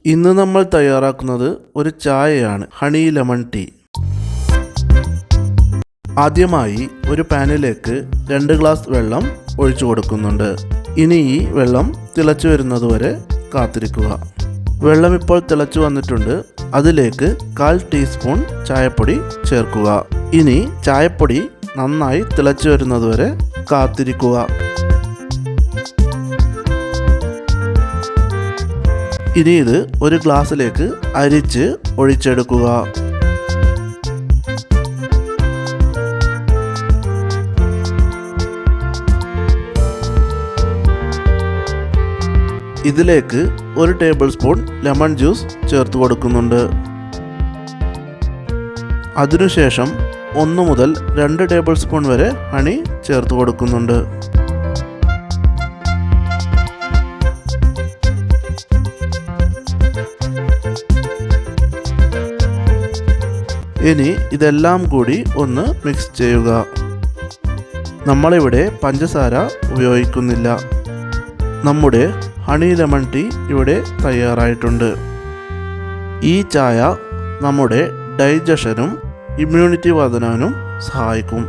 ഇന്ന് നമ്മൾ തയ്യാറാക്കുന്നത് ഒരു ചായയാണ്, ഹണി ലെമൺ ടീ. ആദ്യമായി ഒരു പാനിലേക്ക് 2 ഗ്ലാസ് വെള്ളം ഒഴിച്ചു കൊടുക്കുന്നുണ്ട്. ഇനി ഈ വെള്ളം തിളച്ചു വരുന്നതുവരെ കാത്തിരിക്കുക. വെള്ളം ഇപ്പോൾ തിളച്ചു വന്നിട്ടുണ്ട്. അതിലേക്ക് 1/4 ടീസ്പൂൺ ചായപ്പൊടി ചേർക്കുക. ഇനി ചായപ്പൊടി നന്നായി തിളച്ചു വരുന്നതുവരെ കാത്തിരിക്കുക. ഇനി ഇത് ഒരു ഗ്ലാസ്സിലേക്ക് അരിച്ച് ഒഴിച്ചെടുക്കുക. ഇതിലേക്ക് 1 ടേബിൾ സ്പൂൺ ലെമൺ ജ്യൂസ് ചേർത്ത് കൊടുക്കുന്നുണ്ട്. അതിനുശേഷം 1 മുതൽ 2 ടേബിൾ സ്പൂൺ വരെ ഹണി ചേർത്ത് കൊടുക്കുന്നുണ്ട്. ഇനി ഇതെല്ലാം കൂടി ഒന്ന് മിക്സ് ചെയ്യുക. നമ്മളിവിടെ പഞ്ചസാര ഉപയോഗിക്കുന്നില്ല. നമ്മുടെ ഹണി ലെമൺ ടീ ഇവിടെ തയ്യാറായിട്ടുണ്ട്. ഈ ചായ നമ്മുടെ ഡൈജഷനും ഇമ്മ്യൂണിറ്റി വർധനവിനും സഹായിക്കും.